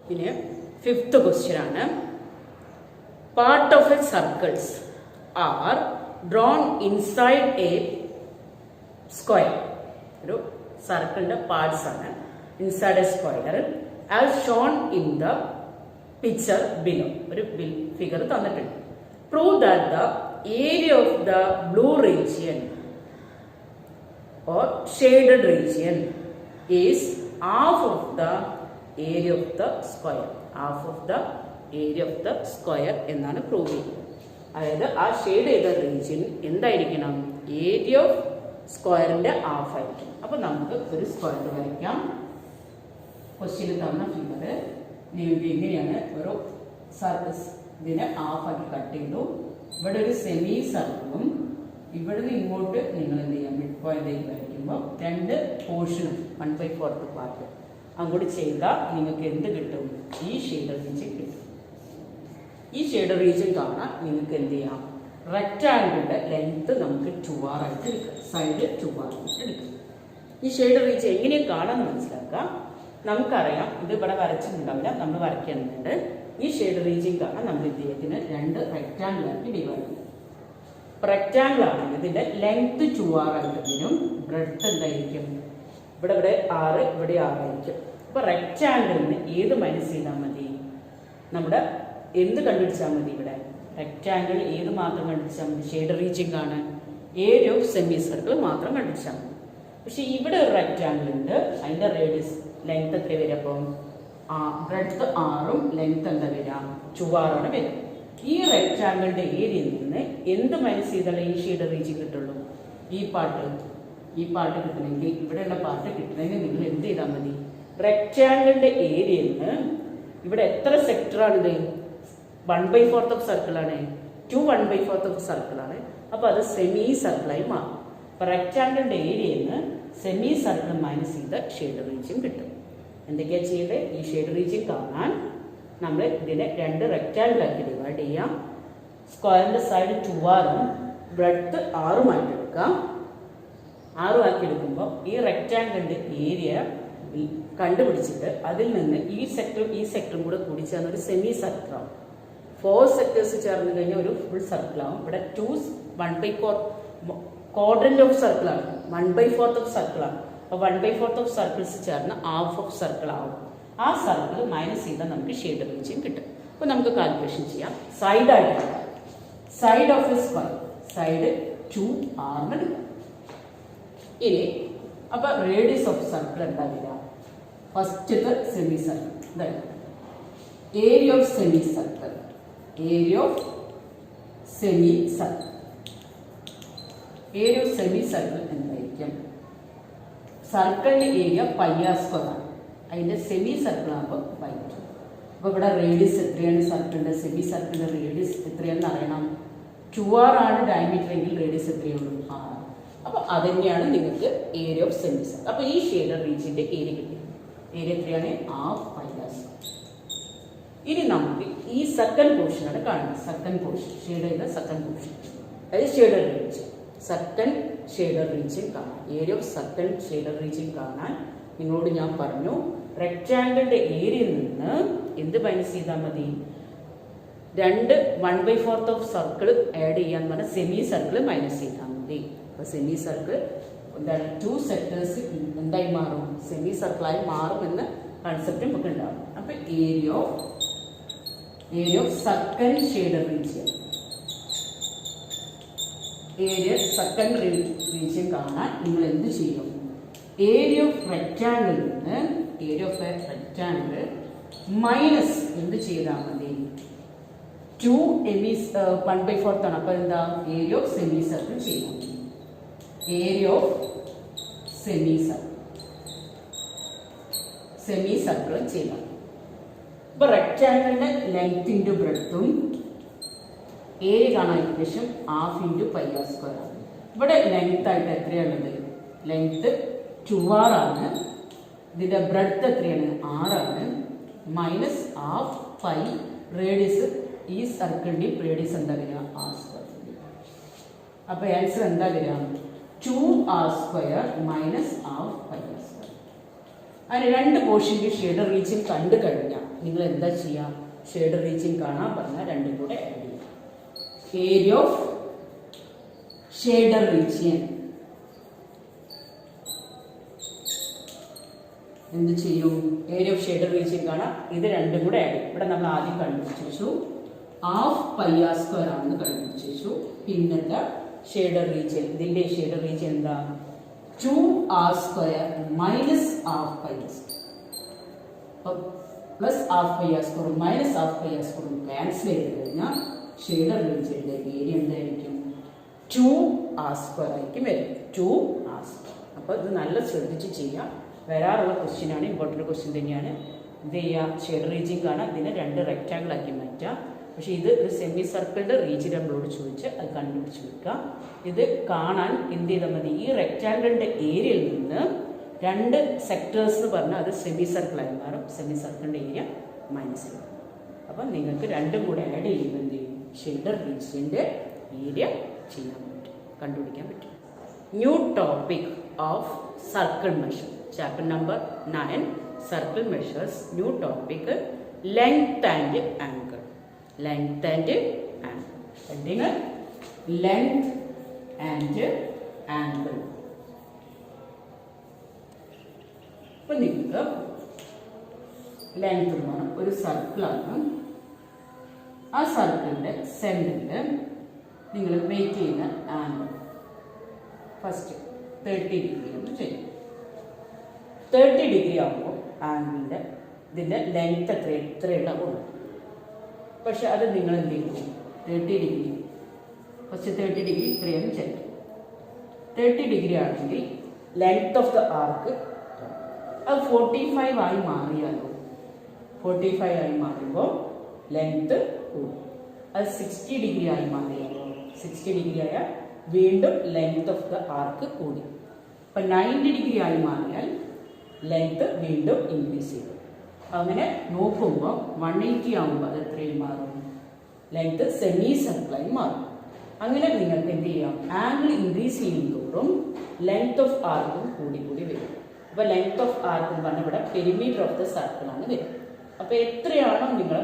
പിന്നെ fifth question ആണ്. Part of A circles are drawn inside A square. ഒരു സർക്കിളിന്റെ പാർട്സ് ആണ് inside A square as shown in the picture below. ഒരു figure തന്നിട്ടുണ്ട്. Prove that the area of the blue region or shaded region is half of the area of the square. Half of the area of the square എന്നാണ് prove ചെയ്യുന്നത്. അതായത് ആ shade ചെയ്ത region എന്തായിരിക്കണം? Area of സ്ക്വയറിന്റെ half ആയിരിക്കും. അപ്പൊ നമുക്ക് ഒരു സ്ക്വയർ വരയ്ക്കാം. ക്വസ്റ്റ്യനിൽ തന്ന ഫിഗർ നിങ്ങൾക്ക് എങ്ങനെയാണ് ഒരു സർക്കിൾ ഇതിനെ ഹാഫ് ആക്കി കട്ട് ചെയ്തു. ഇവിടെ ഒരു സെമി സർക്കിളും ഇവിടെ നിന്ന് ഇങ്ങോട്ട് നിങ്ങൾ എന്ത് ചെയ്യാം? മിഡ് പോയിന്റിലേക്ക് വരയ്ക്കുമ്പോൾ രണ്ട് പോർഷനും 1/4 പാർട്ട് അങ്ങോട്ട് ചെയ്താൽ നിങ്ങൾക്ക് എന്ത് കിട്ടും? ഈ ഷെയ്ഡർ റീജിയൻ കിട്ടും. ഈ ഷെയ്ഡർ റീജിയൻ കാണാൻ നിങ്ങൾക്ക് എന്ത് ചെയ്യാം? റെക്റ്റാങ്കിളിന്റെ ലെങ്ത് നമുക്ക് 2r ആയിട്ട് എടുക്കാം. സൈഡ് 2r ആയിട്ട് എടുക്കാം. ഈ ഷെയ്ഡർ റീജിയൻ എങ്ങനെയാണ് കാണാമെന്ന് മനസ്സിലാക്കാം. നമുക്കറിയാം ഇത് ഇവിടെ വരച്ചിട്ടുണ്ടാവില്ല, നമ്മൾ വരയ്ക്കുന്നുണ്ട്. ഈ ഷെയ്ഡർ റീജിയൻ കാണാൻ നമ്മൾ ഇദ്ദേഹത്തിന് രണ്ട് റെക്റ്റാങ്കിളാക്കി ഡിവൈഡ് ചെയ്യും. റെക്റ്റാങ്കിൾ ആണെങ്കിൽ ഇതിന്റെ ലെങ്ത് 2r ആയിട്ടും ബ്രെഡ്ത്ത് എന്തായിരിക്കും? ഇവിടെ 6, ഇവിടെ 6 ആയിരിക്കും. അപ്പൊ റെക്റ്റാങ്കിളിന് ഏത് മൈനസ് ചെയ്താൽ മതി? നമ്മുടെ എന്ത് കണ്ടുപിടിച്ചാൽ മതി? ഇവിടെ റെക്റ്റാങ്കിൾ ഏത് മാത്രം കണ്ടുപിടിച്ചാൽ മതി? ഷെയ്ഡർ റീജിയൻ കാണാൻ ഏരിയ ഓഫ് സെമി സർക്കിൾ മാത്രം കണ്ടുപിടിച്ചാൽ മതി. പക്ഷെ ഇവിടെ ഒരു റെക്റ്റാങ്കിൾ ഉണ്ട്, അതിന്റെ റേഡിയസ് ലെങ്ത് എത്ര വരിക? അപ്പം ബ്രെഡ്ത്ത് 6ഉം ലെങ്ത് എന്താ വരിക? 2r ആണ് വരിക. ഈ റെക്റ്റാങ്കിളിന്റെ ഏരിയയിൽ നിന്ന് എന്ത് മൈനസ് ചെയ്താലേ ഈ ഷെയ്ഡർ റീജിയൻ കിട്ടുള്ളൂ? ഈ പാർട്ട് കിട്ടണമെങ്കിൽ, ഇവിടെയുള്ള പാർട്ട് കിട്ടണമെങ്കിൽ നിങ്ങൾ എന്ത് ചെയ്താൽ മതി? റെക്റ്റാങ്കിളിന്റെ ഏരിയയിൽ നിന്ന് ഇവിടെ എത്ര സെക്ടറാണിത്? 1/4 ഓഫ് സർക്കിളാണ്. 1/4 ഓഫ് സർക്കിളാണ്. അപ്പൊ അത് സെമി സർക്കിളായി മാറും. അപ്പൊ റെക്റ്റാങ്കിളിന്റെ ഏരിയയിൽ നിന്ന് സെമി സർക്കിൾ മൈനസ് ചെയ്ത ഷെയ്ഡർ റീജിയൻ കിട്ടും. എന്തൊക്കെയാ ചെയ്തത്? ഈ ഷെയ്ഡർ റീജിയൻ കാണാൻ നമ്മൾ ഇതിനെ രണ്ട് റെക്റ്റാങ്കിളാക്കി ഡിവൈഡ് ചെയ്യാം. സ്ക്വയറിന്റെ സൈഡ് 2rഉം ബ്രെഡ്ത്ത് 6ഉം ആക്കി എടുക്കാം. 6 ആക്കി എടുക്കുമ്പോൾ ഈ റെക്റ്റാങ്കിളിന്റെ ഏരിയ കണ്ടുപിടിച്ചിട്ട് അതിൽ നിന്ന് ഈ സെക്ടറും കൂടെ കൂടി ചേർന്ന് ഒരു സെമി സർക്കിളാവും. 4 സെക്ടേഴ്സ് ചേർന്ന് കഴിഞ്ഞാൽ ഒരു ഫുൾ സർക്കിളാവും. ഇവിടെ 1/4 ക്വാഡ്രന്റ് ഓഫ് സർക്കിളാണ്, 1/4 ഓഫ് സർക്കിളാണ്. അപ്പോൾ 1/4 ഓഫ് സർക്കിൾസ് ചേർന്ന് ഹാഫ് ഓഫ് സർക്കിൾ ആവും. ആ സർക്കിൾ മൈനസ് ചെയ്താൽ നമുക്ക് ഷെയ്ഡർ റീജിയൻ കിട്ടും. അപ്പോൾ നമുക്ക് കാൽക്കുലേഷൻ ചെയ്യാം. Side of A square side 2r എടുക്കാം. ഇനി അപ്പൊ റേഡിയസ് ഓഫ് സർക്കിൾ എന്താ വരിക? ഫസ്റ്റത്തെ semi circle area of semi circle എന്തായിരിക്കും? സർക്കിളിന്റെ ഏരിയ πr² ആണ്. അതിന്റെ സെമി സർക്കിൾ ആകുമ്പോൾ π2. അപ്പൊ ഇവിടെ റേഡിയസ് എത്രയാണ്? സർക്കിളിന്റെ സെമി സർക്കിളിന്റെ റേഡിയസ് എത്രയാണെന്ന് അറിയണം. 2r ആണ് ഡയമീറ്റർ എങ്കിൽ റേഡിയസ് എത്രയുള്ളൂ? 6. അപ്പൊ അതന്നെയാണ് നിങ്ങൾക്ക് ഏരിയ ഓഫ് സെമി സർക്കിൾ. അപ്പൊ ഈ ഷെയ്ഡർ റീജിയന്റെ ഏരിയ കിട്ടി. ഏരിയ എത്രയാണ്? ½ πr². ഇനി നമുക്ക് ഈ സെക്കൻഡ് പോർഷനാണ് കാണുന്നത്. സെക്കൻഡ് പോർഷൻ ഷെയ്ഡ് ചെയ്ത സെക്കൻഡ് പോർഷൻ, അതായത് shaded region. Second shaded region കാണാൻ, area of second shaded region കാണാൻ നിങ്ങളോട് ഞാൻ പറഞ്ഞു റെക്റ്റാങ്കിളിന്റെ ഏരിയയിൽ നിന്ന് എന്ത് മൈനസ് ചെയ്താൽ മതി? 1/4 ഓഫ് സർക്കിൾ ആഡ് ചെയ്യാൻ പറഞ്ഞാൽ സെമി സർക്കിൾ മൈനസ് ചെയ്താൽ മതി. അപ്പൊ സെമി സർക്കിൾ എന്താണ്? 2 സെക്ടേഴ്സ് എന്തായി മാറും? സെമി സർക്കിളായി മാറും എന്ന കൺസെപ്റ്റ് നമുക്ക് ഉണ്ടാവും. അപ്പൊ area of second shaded region, second region കാണാൻ നിങ്ങൾ എന്ത് ചെയ്യും? ഏരിയ ഓഫ് റെക്റ്റാങ്കിളിൽ നിന്ന് മൈനസ് എന്ത് ചെയ്താൽ മതി? 1/4 ആണ്. അപ്പൊ എന്താ? ഏരിയ ഓഫ് സെമി സർക്കിൾ ചെയ്താൽ മതി. ഏരിയ ഓഫ് സെമി സർക്കിൾ ചെയ്താൽ മതി. ഇപ്പൊ റെക്റ്റാങ്കിളിന്റെ ലെങ്ത് ഇൻറ്റു ബ്രെഡ്ത്തും ഏരിയ കാണാൻ ഏകദേശം ½ πr² ആണ്. ഇവിടെ ലെങ്ത് ആയിട്ട് എത്രയാണുള്ളത്? ലെങ്ത് 2r ആണ്. ഇതിന്റെ ബ്രെഡ്ത്ത് എത്രയാണ്? 6 ആണ്. മൈനസ് ½ π റേഡിയസ്, ഈ സർക്കിളിന്റെയും റേഡിയസ് എന്താ വരിക? r². അപ്പൊ ആൻസർ എന്താ വരിക? 2r² - ½ πr². അതിന് രണ്ട് പോർഷനിൽ ഷെയ്ഡഡ് റീജിയൻ കണ്ടു കഴിഞ്ഞാൽ നിങ്ങൾ എന്താ ചെയ്യുക? ഷെയ്ഡഡ് റീജിയൻ കാണാൻ പറഞ്ഞാൽ രണ്ടും കൂടെ ആഡ് ചെയ്യാം. ഏരിയ ഓഫ് ഷെയ്ഡഡ് റീജിയൻ എന്ത് ചെയ്യും? ഏരിയ ഓഫ് ഷെയ്ഡഡ് റീജിയൻ കാണാം. ഇത് രണ്ടും കൂടെ ആഡ് ചെയ്യും. ഇവിടെ നമ്മൾ ആദ്യം കണ്ടുപിടിച്ചു ഹാഫ് പൈ ആർ സ്ക്വയർ ആണെന്ന് കണ്ടുപിടിച്ചു. പിന്നത്തെ ഷെയ്ഡഡ് റീജിയൻ, ഇതിന്റെ ഷെയ്ഡഡ് റീജിയൻ എന്താ? 2r square minus half pi R square plus half pi R square minus half pi R square cancel ചെയ്ത് കഴിഞ്ഞാൽ ഷെയ്ഡഡ് റീജിയന്റെ ഏരിയ എന്തായിരിക്കും? 2r സ്ക്വയർ ആയിരിക്കും വരും. 2r square. അപ്പോൾ ഇത് നല്ല ശ്രദ്ധിച്ച് ചെയ്യാം. വരാറുള്ള ക്വസ്റ്റ്യനാണ്, ഇമ്പോർട്ടൻറ്റ് ക്വസ്റ്റ്യൻ തന്നെയാണ്. ഇത് ചെയ്യുക, ഷെയ്ഡഡ് റീജിയൻ കാണാം. ഇതിനെ രണ്ട് റെക്റ്റാങ്കിൾ ആക്കി മാറ്റാം. പക്ഷേ ഇത് ഒരു സെമി സർക്കിളിൻ്റെ റീജിയൻ നമ്മളോട് ചോദിച്ച് അത് കണ്ടുപിടിച്ച് വെക്കുക. ഇത് കാണാൻ എന്ത് ചെയ്താൽ മതി? ഈ റെക്റ്റാങ്കിളിൻ്റെ ഏരിയയിൽ നിന്ന് രണ്ട് സെക്ടേഴ്സ് എന്ന് പറഞ്ഞാൽ അത് സെമി സർക്കിളായി മാറും. സെമി സർക്കിളിൻ്റെ ഏരിയ മൈനസ് ചെയ്യും. അപ്പം നിങ്ങൾക്ക് രണ്ടും കൂടെ ആഡ് ചെയ്യുമ്പോൾ എന്ത് ചെയ്യും? ഷെയ്ഡഡ് റീജിയൻ്റെ ഏരിയ ചെയ്യാൻ പറ്റും, കണ്ടുപിടിക്കാൻ പറ്റും. New topic of circle measure, chapter number 9, circle measures. New topic length and angle. Length and angle. Heading length and angle. ഇപ്പം നിങ്ങൾക്ക് ലെങ്ത് എന്ന് പറഞ്ഞാൽ ഒരു സർക്കിളാണ്. ആ സർക്കിളിൻ്റെ സെൻറ്ററിൽ നിങ്ങൾ വെയിറ്റ് ചെയ്യുന്ന ആംഗിൾ ഫസ്റ്റ് 30 ഡിഗ്രി എന്ന് ചെയ്യും. 30 ഡിഗ്രി ആകുമ്പോൾ ആംഗിളിൻ്റെ ഇതിൻ്റെ ലെങ്ത് എത്രയുണ്ടാവുള്ളൂ. പക്ഷെ അത് നിങ്ങൾ എന്ത് ചെയ്യും? 30 ഡിഗ്രി ഫസ്റ്റ് 30 ഡിഗ്രി ഇത്രയും ചെയ്യും. 30 ഡിഗ്രി ആണെങ്കിൽ ലെങ്ത് ഓഫ് ദ ആർക്ക് അത് 45 ആയി മാറിയാലോ? 45 ആയി മാറുമ്പോൾ ലെങ്ത് കൂടും. അത് 60 ഡിഗ്രി ആയി മാറിയാലോ? 60 ഡിഗ്രി ആയാൽ വീണ്ടും ലെങ്ത് ഓഫ് ദ ആർക്ക് കൂടി. അപ്പം 90 ഡിഗ്രി ആയി മാറിയാൽ ലെങ്ത് വീണ്ടും ഇൻക്രീസ് ചെയ്യും. അങ്ങനെ നോക്കുമ്പോൾ 180 ആകുമ്പോൾ അത് എത്രയും മാറും? ലെങ്ത് സെമി സർക്കിളായി മാറും. അങ്ങനെ നിങ്ങൾക്ക് എന്ത് ചെയ്യാം? ആംഗിൾ ഇൻക്രീസ് ചെയ്യുന്നതോറും ലെങ്ത് ഓഫ് ആർക്കും കൂടി കൂടി വരും. അപ്പോൾ ലെങ്ത് ഓഫ് ആർക്ക് എന്ന് പറഞ്ഞാൽ ഇവിടെ പെരിമീറ്റർ ഓഫ് ദ സർക്കിളാണ് വരും. അപ്പോൾ എത്രയാണോ നിങ്ങൾ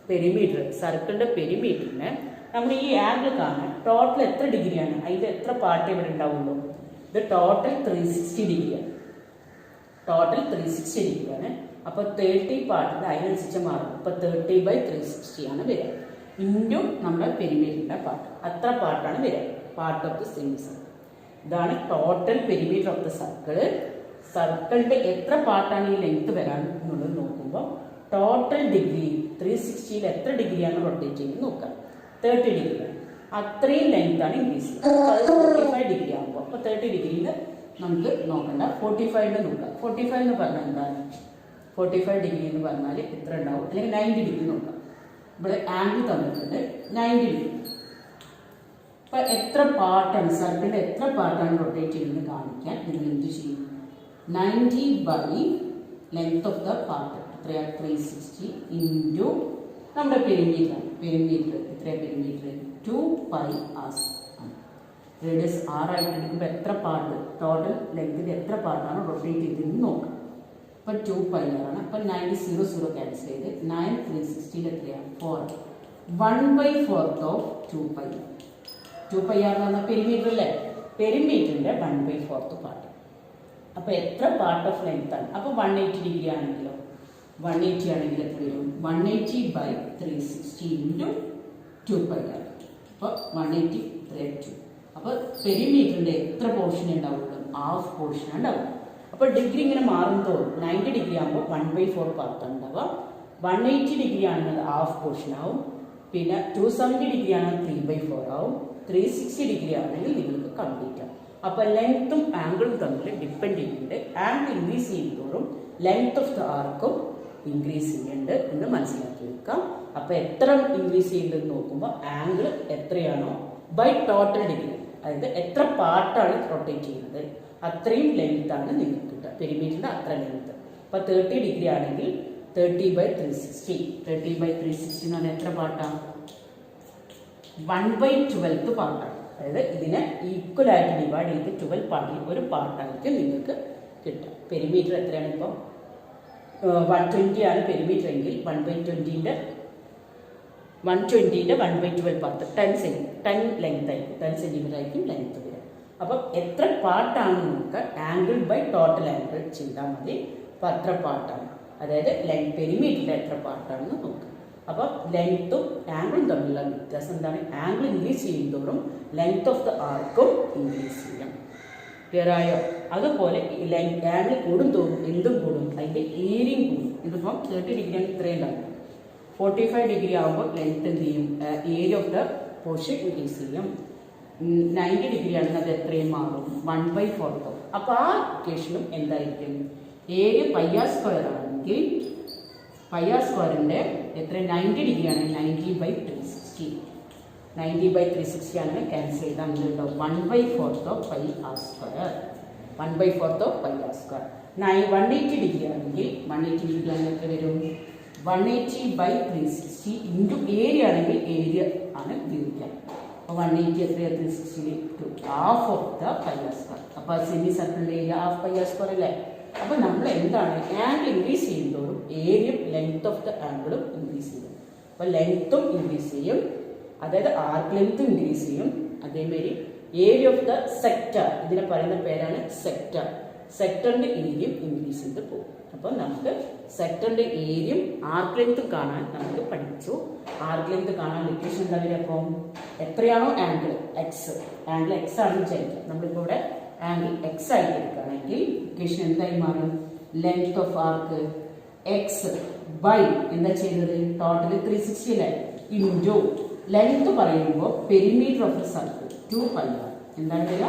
പെരിമീറ്റർ, സർക്കിളിൻ്റെ പെരിമീറ്ററിന് നമ്മൾ ഈ ആംഗിൾ കാണാൻ ടോട്ടൽ എത്ര ഡിഗ്രിയാണ്, അതിൻ്റെ എത്ര പാർട്ട് ഇവിടെ ഉണ്ടാവുള്ളൂ? ഇത് ടോട്ടൽ 360 ഡിഗ്രിയാണ്. ടോട്ടൽ 360 ഡിഗ്രിയാണ്. അപ്പോൾ 30 പാർട്ടിന് അതിനനുസരിച്ച് മാറും. അപ്പോൾ 30/360 ആണ് വരിക. ഇൻറ്റു നമ്മുടെ പെരിമീറ്ററിൻ്റെ പാർട്ട്, അത്ര പാർട്ടാണ് വരിക. Part of the semi circle. ഇതാണ് total perimeter of the circle. സർക്കിളിൻ്റെ എത്ര പാർട്ടാണ് ഈ ലെങ്ത് വരാൻ എന്നുള്ളത് നോക്കുമ്പോൾ ടോട്ടൽ ഡിഗ്രി 360യിൽ എത്ര ഡിഗ്രിയാണ് റൊട്ടേറ്റ് ചെയ്യുന്നത് നോക്കാം. 30 ഡിഗ്രിയാണ്. അത്രയും ലെങ്താണ് ഇൻക്രീസ് ചെയ്യുക. അത് 45 ഡിഗ്രി ആകുമ്പോൾ അപ്പോൾ 30 ഡിഗ്രിയിൽ നമുക്ക് നോക്കണ്ട, 45 നോക്കാം. 45 എന്ന് പറഞ്ഞാൽ എന്താണ്? 45 ഡിഗ്രി എന്ന് പറഞ്ഞാൽ എത്ര ഉണ്ടാവും? അല്ലെങ്കിൽ 90 ഡിഗ്രി നോക്കാം. ഇവിടെ ആംഗിൾ തന്നിട്ടുണ്ട് 90 ഡിഗ്രി. അപ്പോൾ എത്ര പാർട്ടാണ് സർക്കിളിൻ്റെ എത്ര പാർട്ടാണ് റൊട്ടേറ്റ് ചെയ്യുന്നത് കാണിക്കാൻ നിങ്ങൾ എന്ത് ചെയ്യും? 90 by length of the part എത്രയാണ്? 360 ഇൻറ്റു നമ്മുടെ പെരിമീറ്റർ. പെരിമീറ്റർ എത്രയാണ്? പെരിമീറ്റർ 2πr ആണ്. റേഡിയസ് 6 ആയിട്ട് എടുക്കുമ്പോൾ എത്ര പാർട്ട്, ടോട്ടൽ ലെങ്തിൻ്റെ എത്ര പാർട്ടാണ് റൊട്ടേറ്റ് ചെയ്തതെന്ന് നോക്കാം. അപ്പോൾ 2πr ആണ്. അപ്പോൾ 90 0 ക്യാൻസൽ ചെയ്ത് 9 360 എത്രയാണ്? 4. 1/4 ഓഫ് 2πr. 2πr എന്ന് പറഞ്ഞാൽ പെരിമീറ്റർ അല്ലേ? പെരിമീറ്ററിൻ്റെ 1/4 പാർട്ട്. അപ്പോൾ എത്ര പാർട്ട് ഓഫ് ലെങ്ത് ആണ്? അപ്പോൾ 180 ഡിഗ്രി ആണെങ്കിലോ? 180 ആണെങ്കിൽ എത്ര വരും? 180/360 ഇൻറ്റു 2πr. അപ്പോൾ 180 2. അപ്പോൾ പെരിമീറ്ററിൻ്റെ എത്ര പോർഷൻ ഉണ്ടാവുള്ളൂ? ഹാഫ് പോർഷൻ ഉണ്ടാവും. അപ്പോൾ ഡിഗ്രി ഇങ്ങനെ മാറുന്നതോറും 90 ഡിഗ്രി ആകുമ്പോൾ 1/4 പാർട്ടാണ് ഉണ്ടാവുക. 180 ഡിഗ്രി ആണെങ്കിൽ ഹാഫ് പോർഷൻ ആവും. പിന്നെ 270 ഡിഗ്രി ആണെങ്കിൽ 3/4 ആവും. 360 ഡിഗ്രി ആണെങ്കിൽ നിങ്ങൾക്ക് കംപ്ലീറ്റ് ആവും. അപ്പോൾ ലെങ്ത്തും ആംഗിളും തമ്മിൽ ഡിപ്പെൻഡ് ചെയ്യുന്നുണ്ട്. ആംഗിൾ ഇൻക്രീസ് ചെയ്യുന്നതോറും ലെങ്ത് ഓഫ് ദ ആർക്കും ഇൻക്രീസ് ചെയ്യുന്നുണ്ട് എന്ന് മനസ്സിലാക്കി വെക്കാം. അപ്പോൾ എത്ര ഇൻക്രീസ് ചെയ്യുന്നതെന്ന് നോക്കുമ്പോൾ ആംഗിൾ എത്രയാണോ ബൈ ടോട്ടൽ ഡിഗ്രി, അതായത് എത്ര പാർട്ടാണ് റൊട്ടേറ്റ് ചെയ്യുന്നത് അത്രയും ലെങ്ത് ആണ് നിങ്ങൾക്ക് കിട്ടുക. പെരിമീറ്ററിൻ്റെ അത്ര ലെങ്ത്. അപ്പോൾ 30 ഡിഗ്രി ആണെങ്കിൽ 30/360. 30/360 എന്ന് പറഞ്ഞാൽ എത്ര പാർട്ടാണ്? 1/12 പാർട്ടാണ്. അതായത് ഇതിനെ ഈക്വലായിട്ട് ഡിവൈഡ് ചെയ്ത് 12 പാർട്ടിൽ ഒരു പാർട്ടായിരിക്കും നിങ്ങൾക്ക് കിട്ടുക. പെരിമീറ്റർ എത്രയാണ്? ഇപ്പോൾ 120 ആണ് പെരിമീറ്റർ എങ്കിൽ 1/20ൻ്റെ 120ൻ്റെ 1/12 പാർട്ട് 10 ലെങ്ത് ആയിരിക്കും, 10 സെൻറ്റിമീറ്റർ ആയിരിക്കും ലെങ്ത് വരിക. അപ്പം എത്ര പാർട്ടാണെന്ന് നമുക്ക് ആംഗിൾ ബൈ ടോട്ടൽ ആംഗിൾ ചെയ്താൽ മതി. അപ്പോൾ അത്ര പാർട്ടാണ്, അതായത് പെരിമീറ്ററിൽ എത്ര പാർട്ടാണെന്ന് നോക്കുക. അപ്പോൾ ലെങ്ത്തും ആംഗിളും തമ്മിലുള്ള വ്യത്യാസം എന്താണ്? ആംഗിൾ ഇൻക്രീസ് ചെയ്യുന്നതോറും ലെങ്ത് ഓഫ് ദ ആർക്കും ഇൻക്രീസ് ചെയ്യും. ക്ലിയർ ആയോ? അതുപോലെ ആംഗിൾ കൂടും തോറും എന്തും കൂടും, അതിൻ്റെ ഏരിയയും കൂടും. ഇതിപ്പം 30 ഡിഗ്രിയാണ് ഇത്രയും ഉണ്ടാകും. 45 ഡിഗ്രി ആകുമ്പോൾ ലെങ്ത് എന്ത് ചെയ്യും? Area of the portion increase ചെയ്യും. 90 ഡിഗ്രി ആണെങ്കിൽ അത് എത്രയും മാറും? 1/4. അപ്പോൾ ആ ഇക്വേഷനും എന്തായിരിക്കും? ഏരിയ πr സ്ക്വയർ ആണെങ്കിൽ πr സ്ക്വയറിൻ്റെ എത്ര 90 ഡിഗ്രി ആണ് 90/360. 90/360 ആണ് ക്യാൻസൽ ചെയ്താൽ അങ്ങനെയുണ്ടാവും 1/4 πr square. 1/4 πr square. 180 degree ആണെങ്കിൽ 180 ഡിഗ്രി ആണെങ്കിൽ എത്ര വരും? 180/360 ഇൻറ്റു ഏരിയ ആണെങ്കിൽ ഏരിയ ആണ് ഉപയോഗിക്കുക. അപ്പോൾ 180 എത്രയാണ്? 360 half of the πr square. അപ്പോൾ സെമി സർക്കിളിൻ്റെ ഏരിയ ഹാഫ് πr സ്ക്വയർ അല്ലേ? അപ്പോൾ നമ്മൾ എന്താണ് ആംഗിൾ ഇൻക്രീസ് ചെയ്യുന്നതോറും ഏരിയയും ലെങ്ത് ഓഫ് ദ ആംഗിളും ഇൻക്രീസ് ചെയ്യും. അപ്പോൾ ലെങ്ത്തും ഇൻക്രീസ് ചെയ്യും, അതായത് ആർക്ക് ലെങ്ത്തും ഇൻക്രീസ് ചെയ്യും. അതേമാതിരി ഏരിയ ഓഫ് ദ സെക്ടർ, ഇതിനെ പറയുന്ന പേരാണ് സെക്ടർ. സെക്ടറിൻ്റെ ഏരിയയും ഇൻക്രീസ് ചെയ്ത് പോകും. അപ്പോൾ നമുക്ക് സെക്ടറിൻ്റെ ഏരിയയും ആർക്ക് ലെങ്ത്തും കാണാൻ നമുക്ക് പഠിച്ചു. ആർക്ക് ലെങ്ത് കാണാൻ ഇക്വേഷൻ എന്താ വരിക? അപ്പം എത്രയാണോ ആംഗിൾ എക്സ്, ആംഗിൾ എക്സ് ആണെന്ന് വിചാരിക്കുക. നമ്മളിപ്പോൾ ഇവിടെ ആംഗിൾ എക്സ് ആയിട്ട് എടുക്കുകയാണെങ്കിൽ ഇക്വേഷൻ എന്തായി മാറും? Length of arc X by എന്താ ചെയ്യുന്നത്? ടോട്ടൽ 360 അല്ലേ? ഇൻറ്റു ലെങ്ത് പറയുമ്പോൾ perimeter of the circle 2πr. എന്താണ് വരിക?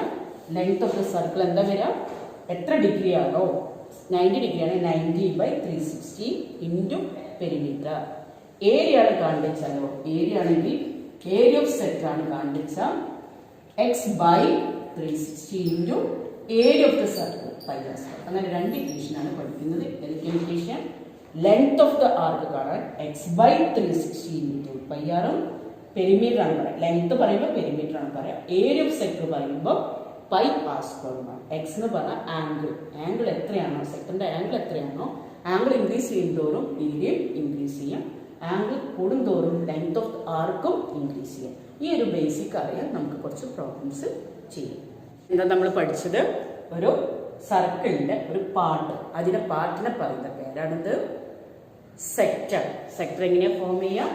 ലെങ്ത് ഓഫ് ദ സർക്കിൾ എന്താ വരിക? എത്ര ഡിഗ്രി ആണോ 90 ഡിഗ്രിയാണ് 90/360 ഇൻറ്റു പെരിമീറ്റർ. ഏരിയ ആണ് കാണിച്ചാലോ, ഏരിയ ആണെങ്കിൽ ഏരിയ ഓഫ് സെക്ടർ ആണ് കാണിച്ചാൽ x/360 into area of the circle πr square. അങ്ങനെ രണ്ട് ഇക്വേഷനാണ് പഠിക്കുന്നത്. ഏതൊക്കെ equation? Length of the arc കാണാൻ x/360 ഇൻറ്റു πr, പെരിമീറ്റർ ആണ് പറയാം. ലെങ്ത് പറയുമ്പോൾ പെരിമീറ്റർ ആണ് പറയാം. ഏരിയ ഓഫ് സെക്ടർ പറയുമ്പോൾ πr സ്ക്വയർ. എക്സ് എന്ന് പറഞ്ഞാൽ ആംഗിൾ, ആംഗിൾ എത്രയാണോ സെക്ടറിൻ്റെ ആംഗിൾ എത്രയാണോ, ആംഗിൾ ഇൻക്രീസ് ചെയ്യുന്നതോറും ഏരിയയും ഇൻക്രീസ് ചെയ്യും, ആംഗിൾ കൂടുന്തോറും ലെങ്ത് ഓഫ് ആർക്കും ഇൻക്രീസ് ചെയ്യും. ഈ ഒരു ബേസിക് അറിയാൻ നമുക്ക് കുറച്ച് പ്രോബ്ലംസ് ചെയ്യും. എന്താ നമ്മൾ പഠിച്ചത്? ഒരു സർക്കിളിൻ്റെ ഒരു പാർട്ട്, അതിൻ്റെ പാർട്ടിനെ പറയുന്ന പേരാണിത് സെക്ടർ. സെക്ടർ എങ്ങനെയാണ് ഫോം ചെയ്യുക?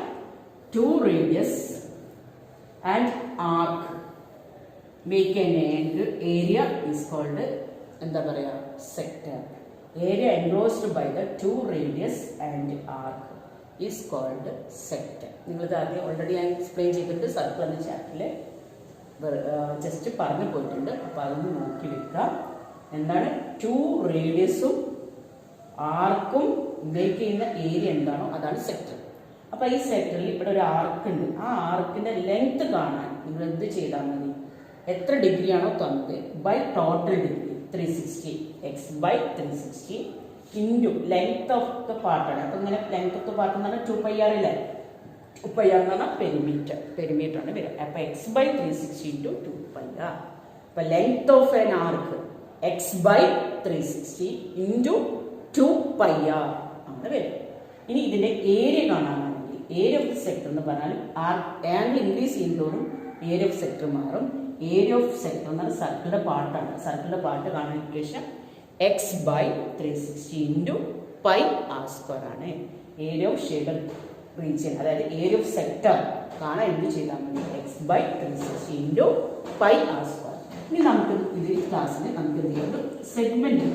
2 radius and arc make an angle, area is called എന്താ പറയുക? Sector. Area enclosed by the 2 radius and arc is called sector. നിങ്ങളിത് ആദ്യം ഓൾറെഡി ഞാൻ എക്സ്പ്ലെയിൻ ചെയ്തിട്ട് സർക്കിൾ എന്ന ചാപ്റ്ററിൽ ജസ്റ്റ് പറഞ്ഞു പോയിട്ടുണ്ട്. അപ്പോൾ അതൊന്ന് നോക്കി വെക്കാം. എന്താണ് 2 റേഡിയസും ആർക്കും മേക്ക് ചെയ്യുന്ന ഏരിയ എന്താണോ അതാണ് സെക്ടർ. അപ്പോൾ ഈ സെക്ടറിൽ ഇവിടെ ഒരു ആർക്ക് ഉണ്ട്. ആ ആർക്കിൻ്റെ ലെങ്ത് കാണാൻ നിങ്ങൾ എന്ത് ചെയ്താൽ മതി? എത്ര ഡിഗ്രിയാണോ തന്നത് by total degree 360 x/360 into length of the പാർട്ടാണ്. അപ്പം ഇങ്ങനെ ലെങ്ത് ഓഫ് ദ പാർട്ട് എന്ന് പറഞ്ഞാൽ 2πr അല്ലേ? 2πr എന്ന് പറഞ്ഞാൽ പെരിമീറ്റർ ആണ് വരിക. അപ്പം x/360 ഇൻറ്റു 2πr. അപ്പം length of an arc x/360 into 2πr ആണ് വരിക. ഇനി ഇതിൻ്റെ ഏരിയ കാണാനാണെങ്കിൽ ഏരിയ ഓഫ് ദ സെക്ടർ എന്ന് പറഞ്ഞാൽ ആംഗിൾ ഇൻക്രീസ് ചെയ്യുന്നതോറും ഏരിയ ഓഫ് സെക്ടർ മാറും. ഏരിയ ഓഫ് സെക്ടർ എന്ന് പറഞ്ഞാൽ സർക്കിളിൻ്റെ പാർട്ടാണ്. സർക്കിളിൻ്റെ പാർട്ട് കാണാൻ equation x/360 into πr square ആണ്. ഏരിയ ഓഫ് ഷേഡഡ് റീജിയൻ, അതായത് ഏരിയ ഓഫ് സെക്ടർ കാണാൻ എന്ത് ചെയ്താൽ മതി? x/360 into πr square. ഇനി നമുക്ക് ഇത് ക്ലാസ്സിന് നമുക്ക് എന്ത് ചെയ്യാം? സെഗ്മെൻറ്റ്.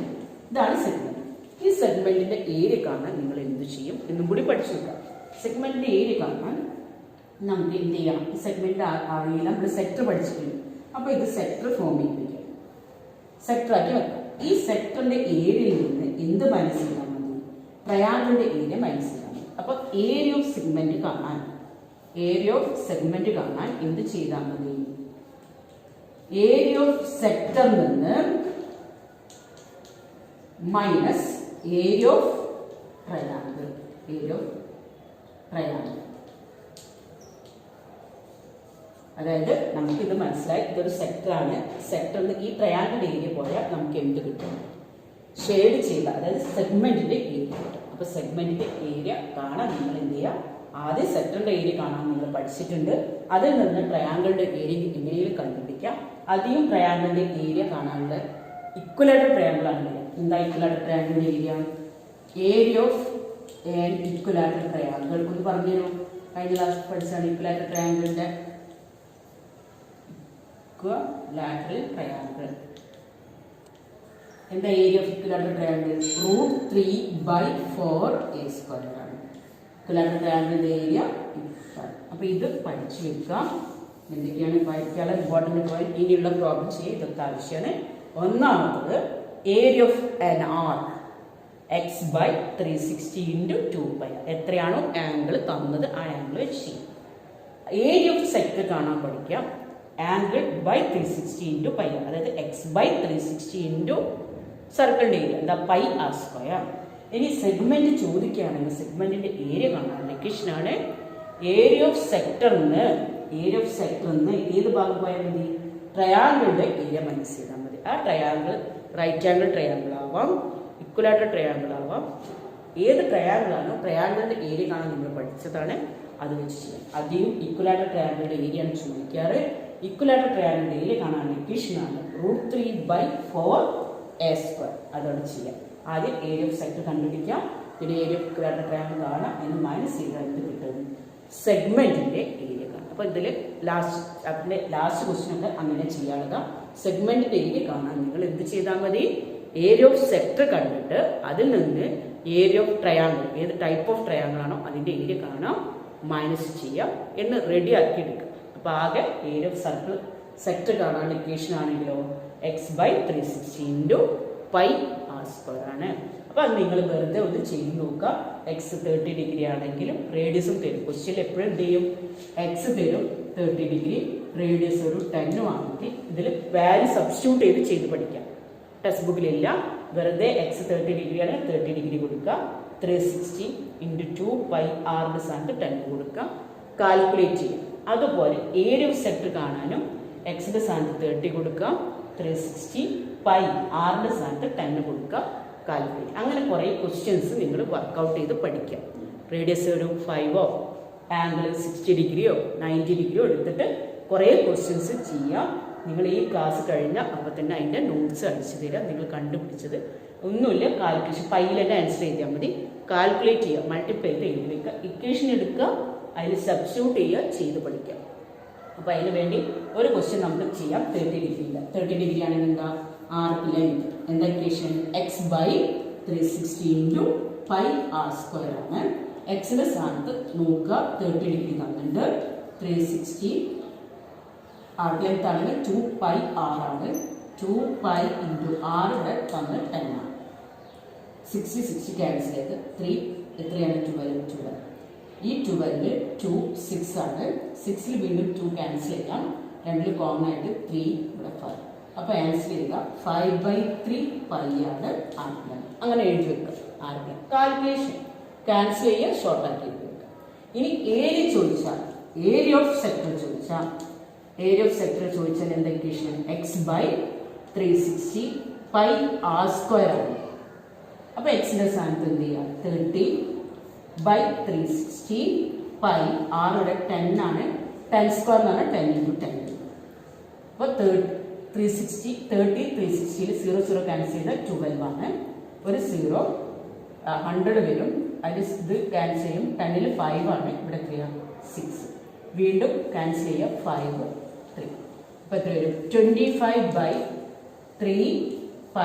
ഇതാണ് സെഗ്മെൻറ്റ്. ഈ സെഗ്മെൻറ്റിൻ്റെ ഏരിയ കാണാൻ നിങ്ങൾ എന്ത് ചെയ്യും എന്നും കൂടി പഠിച്ചു വെക്കാം. സെഗ്മെൻറ്റിൻ്റെ ഏരിയ കാണാൻ നമുക്ക് എന്ത് ചെയ്യാം? ഈ സെഗ്മെൻറ്റ് അറിയില്ല, നമ്മൾ സെക്ടർ പഠിച്ചിട്ടുണ്ട്. അപ്പോൾ ഇത് സെക്ടർ ഫോം ചെയ്യിപ്പിക്കാം, സെക്ടറാക്കി വെക്കാം. ഈ സെക്ടറിൻ്റെ ഏരിയയിൽ നിന്ന് എന്ത് മൈനസ് ചെയ്താൽ മതി? ട്രയാങ്കിളിൻ്റെ ഏരിയ മൈനസ് ചെയ്താൽ മതി. അപ്പോൾ ഏരിയ ഓഫ് സെഗ്മെൻറ്റ് കാണാൻ എന്ത് ചെയ്താൽ മതി? ഏരിയ ഓഫ് സെക്ടറിൽ നിന്ന് മൈനസ് ഏരിയ ഓഫ് ട്രയാങ്കിൾ. അതായത് നമുക്കിത് മനസ്സിലായി, ഇതൊരു സെക്ടറാണ്. സെക്ടറിൽ ഈ ട്രയാങ്കിൾ ഏരിയ പോയാൽ നമുക്ക് എന്ത് കിട്ടും? ഷെയ്ഡ് ചെയ്ത, അതായത് സെഗ്മെന്റിന്റെ ഏരിയ കിട്ടും. അപ്പോൾ സെഗ്മെന്റിന്റെ ഏരിയ കാണാൻ നിങ്ങൾ എന്ത് ചെയ്യുക, ആദ്യം സെക്ടറിന്റെ ഏരിയ കാണാൻ നിങ്ങൾ പഠിച്ചിട്ടുണ്ട്. അതിൽ നിന്ന് ട്രയാങ്കിളിന്റെ ഏരിയ എങ്ങനെയും കണ്ടുപിടിക്കാം. അധികം ട്രയാങ്കിളിന്റെ ഏരിയ കാണാനുള്ള ഇക്വലാറ്റർ ട്രയാങ്കിൾ ആണ്. എന്താ ഇക്വലാറ്റർ ട്രയാങ്കിളിന്റെ ഏരിയ? Area of an equilateral triangle ഒന്ന് പറഞ്ഞു തരുമോ? കഴിഞ്ഞ ക്ലാസ് പഠിച്ചാണ് ഇക്വലാറ്റർ ട്രയാങ്കിളിന്റെ ഇക്വലാറ്ററൽ ട്രയാങ്കിൾ. എന്താ area of equilateral triangle? √3/4a² ആണ് ഇക്വലാറ്റർ ട്രയാങ്കിളിന്റെ ഏരിയ. അപ്പൊ ഇത് പഠിച്ചു വെക്കാം. എന്തൊക്കെയാണ് പഠിക്കാനുള്ള ഇമ്പോർട്ടന്റ് പോയിന്റ്? ഇനിയുള്ള പ്രോബ്ലം ചെയ്യാൻ ഇതൊക്കെ ആവശ്യമാണ്. ഒന്നാമത്തത് area of an arc x/360 × 2π. എത്രയാണോ ആംഗിൾ തന്നത് ആ ആംഗിൾ വെച്ച് ചെയ്യും. ഏരിയ ഓഫ് സെക്ടർ കാണാൻ പഠിക്കാം. ആംഗിൾ /360 × π, അതായത് x/360 × സർക്കിളിന്റെ ഏരിയ എന്താ πr². ഇനി സെഗ്മെന്റ് ചോദിക്കുകയാണെങ്കിൽ സെഗ്മെന്റിന്റെ ഏരിയ കാണാനുള്ള ഇക്വേഷനാണ് ഏരിയ ഓഫ് സെക്ടറിന് ഏത് ഭാഗം പോയാൽ മതി? ട്രയാങ്കിളിന്റെ ഏരിയ മൈനസ് ചെയ്താൽ മതി. ആ ട്രയാങ്കിൾ റൈറ്റ് ആംഗിൾ ട്രയാങ്കിൾ ആവാം, ഇക്വലാറ്റർ ട്രയാങ്കിൾ ആവാം. ഏത് ട്രയാങ്കിൾ ആണോ ട്രയാങ്കിളിന്റെ ഏരിയ കാണാൻ നിങ്ങൾ പഠിച്ചതാണ്, അത് വെച്ച് ചെയ്യാം. അധികം ഇക്വലാറ്റർ ട്രയാങ്കിളിന്റെ ഏരിയ ആണ് ചോദിക്കാറ്. ഇക്വലാറ്റർ ട്രയാങ്കിളിന്റെ ഏരിയ കാണാനുള്ള ഇക്വേഷനാണ് √3/4a². അതോടെ ചെയ്യാം. ആദ്യം ഏരിയ ഓഫ് സെക്ടർ കണ്ടുപിടിക്കാം, പിന്നെ ഏരിയ ഓഫ് ഇക്വലാറ്റർ ട്രയാങ്കിൾ കാണാം, എന്ന് മൈനസ് ചെയ്താൽ എന്ത് കിട്ടും? സെഗ്മെന്റിന്റെ ഏരിയ കാണാം. അപ്പൊ ഇതിൽ ലാസ്റ്റ് ക്വസ്റ്റ്യൻ ഒക്കെ അങ്ങനെ ചെയ്യാനുള്ളതാ. സെഗ്മെന്റിന്റെ ഏരിയ കാണാൻ നിങ്ങൾ എന്ത് ചെയ്താൽ മതി? ഏരിയ ഓഫ് സെക്ടർ കണ്ടിട്ട് അതിൽ നിന്ന് ഏരിയ ഓഫ് ട്രയാങ്കിൾ, ഏത് ടൈപ്പ് ഓഫ് ട്രയാങ്കിൾ ആണോ അതിന്റെ ഏരിയ കാണാം, മൈനസ് ചെയ്യാം എന്ന് റെഡി ആക്കി എടുക്കുക. അപ്പൊ ആകെ ഏരിയ ഓഫ് സർക്കിൾ സെക്ടർ കാണാനുള്ള ഇക്വേഷൻ ആണെങ്കിലോ x/360 × πr² ആണ്. അപ്പൊ അത് നിങ്ങൾ വെറുതെ ഒന്ന് ചെയ്ത് നോക്കുക. എക്സ് 30 ഡിഗ്രി ആണെങ്കിലും റേഡിയസും തരും. ക്വസ്റ്റ്യൻ എപ്പോഴും എന്ത് ചെയ്യും? എക്സ് തരും 30 ഡിഗ്രി, റേഡിയസ് ഒരു 10 ആണെങ്കിൽ ഇതിൽ വാല്യൂ സബ്സ്റ്റിറ്റ്യൂട്ട് ചെയ്ത് പഠിക്കാം. ടെക്സ്റ്റ് ബുക്കിലില്ല. വെറുതെ എക്സ് 30 ഡിഗ്രി ആണെങ്കിൽ 30 ഡിഗ്രി കൊടുക്കുക. 360 × 2πr സ്ഥാനത്ത് 10 കൊടുക്കുക. കാൽക്കുലേറ്റ് ചെയ്യും. അതുപോലെ ഏരിയ ഓഫ് സെക്ടർ കാണാനും എക്സിന്റെ സ്ഥാനത്ത് 30 കൊടുക്കുക, 360 πr സ്ഥാനത്ത് 10 കൊടുക്കുക, കാൽക്കുലേറ്റ്. അങ്ങനെ കുറേ ക്വസ്റ്റ്യൻസ് നിങ്ങൾ വർക്കൗട്ട് ചെയ്ത് പഠിക്കാം. റേഡിയസ് ഒരു 5ഓ ആംഗിൾ 60 ഡിഗ്രിയോ 90 ഡിഗ്രിയോ എടുത്തിട്ട് കുറേ ക്വസ്റ്റ്യൻസ് ചെയ്യാം. നിങ്ങൾ ഈ ക്ലാസ് കഴിഞ്ഞാൽ അപ്പോൾ തന്നെ അതിൻ്റെ നോട്ട്സ് അടിച്ചു തരാം. നിങ്ങൾ കണ്ടുപിടിച്ചത് ഒന്നുമില്ല, കാൽക്കുലേഷൻ പൈയിൽ തന്നെ ആൻസർ ചെയ്താൽ മതി. കാൽക്കുലേറ്റ് ചെയ്യുക, മൾട്ടിപ്ലൈ ചെയ്ത് എഴുതി വെക്കുക, ഇക്വേഷൻ എടുക്കുക, അതിൽ സബ്സ്റ്റിറ്റ്യൂട്ട് ചെയ്യുക, ചെയ്ത് പഠിക്കാം. അപ്പോൾ അതിന് വേണ്ടി ഒരു ക്വസ്റ്റ്യൻ നമുക്ക് ചെയ്യാം. 30 ഡിഗ്രിയില്ല. 30 ഡിഗ്രി ആണെങ്കിൽ എന്താ? ആർക്ക് ലെങ്ത് എന്താ ഇക്വേഷൻ? x/360 × πr² ആണ്. എക്സിന്റെ സ്ഥാനത്ത് നോക്കുക, 30 ഡിഗ്രി തന്നിട്ടുണ്ട്. 360 ആർക്ക് ലെങ്ത് ആണെങ്കിൽ 2πr ആണ്. 2π × r ഇവിടെ തന്ന് 10 ആണ്. 60 ക്യാൻസൽ ചെയ്ത് 3 എത്രയാണ്? 12. ഈ 12 2 6 ആണ്. 6ൽ വീണ്ടും 2 ക്യാൻസൽ ചെയ്യാം. 2 കോമൺ ആയിട്ട് 3 ഇവിടെ 5. അപ്പോൾ ആൻസർ ചെയ്യുക 5/3π ആണ് ആർക്ക് ലെങ്ത്. അങ്ങനെ എഴുതി വെക്കുക. ആർക്ക് ലെങ്ത് കാൽക്കുലേഷൻ ക്യാൻസൽ ചെയ്യുക, ഷോർട്ട് ആക്കി എഴുതി വെക്കുക. ഇനി ഏരിയ ചോദിച്ചാൽ, ഏരിയ ഓഫ് സെക്ടർ ചോദിച്ചാൽ എന്താ ഇക്വേഷൻ? x/360 πr² ആണ്. അപ്പൊ എക്സിന്റെ സ്ഥാനത്ത് എന്ത് ചെയ്യുക? 30/360 π, r ഇവിടെ 10 ആണ്. 10² എന്ന് പറഞ്ഞാൽ 10 × 10. അപ്പോൾ 360 360ൽ 0 ക്യാൻസൽ ചെയ്താൽ 12 ആണ്. ഒരു 0 100 വരും. അതിൽ ഇത് ക്യാൻസൽ ചെയ്യും. 10ൽ 5 ആണ്. ഇവിടെ 6. വീണ്ടും ക്യാൻസൽ ചെയ്യുക. 5 3. അപ്പോൾ എത്ര വരും? 25/3π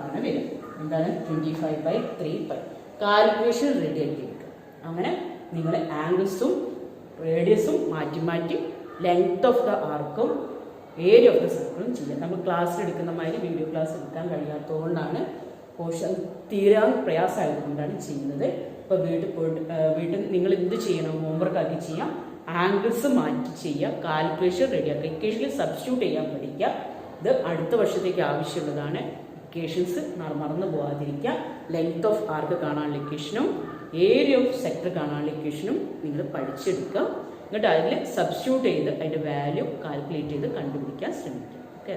ആണ് വരും. എന്താണ് 25/3π? കാൽക്കുലേഷൻ റെഡി ആക്കി എടുക്കുക. അങ്ങനെ നിങ്ങൾ ആംഗിൾസും റേഡിയസും മാറ്റി ലെങ്ത് ഓഫ് ദ ആർക്കും ഏരിയ ഓഫ് ദ സർക്കിളും ചെയ്യാം. നമ്മൾ ക്ലാസ്സിൽ എടുക്കുന്ന മാതിരി വീഡിയോ ക്ലാസ് എടുക്കാൻ കഴിയാത്തതുകൊണ്ടാണ്, പോർഷൻ തീരാൻ പ്രയാസമായതുകൊണ്ടാണ് ചെയ്യുന്നത്. ഇപ്പോൾ വീട്ടിൽ നിങ്ങൾ എന്ത് ചെയ്യണം? ഹോംവർക്ക് ആക്കി ചെയ്യാം. ആംഗിൾസ് മാറ്റി ചെയ്യുക, കാൽക്കുലേഷൻ റെഡിയാക്കുക, ഇക്വേഷനിൽ സബ്സ്റ്റിറ്റ്യൂട്ട് ചെയ്യാൻ പഠിക്കുക. ഇത് അടുത്ത വർഷത്തേക്ക് ആവശ്യമുള്ളതാണ്. ഇക്വേഷൻസ് മറന്നു പോകാതിരിക്കുക. ലെങ്ത് ഓഫ് ആർക്ക് കാണാനുള്ള ഇക്വേഷനും ഏരിയ ഓഫ് സെക്ടർ കാണാനുള്ള ഇക്വേഷനും നിങ്ങൾ പഠിച്ചെടുക്കുക. എന്നിട്ട് അതിൽ സബ്സ്റ്റിറ്റ്യൂട്ട് ചെയ്ത് അതിൻ്റെ വാല്യൂ കാൽക്കുലേറ്റ് ചെയ്ത് കണ്ടുപിടിക്കാൻ ശ്രമിക്കുക. ഓക്കെ.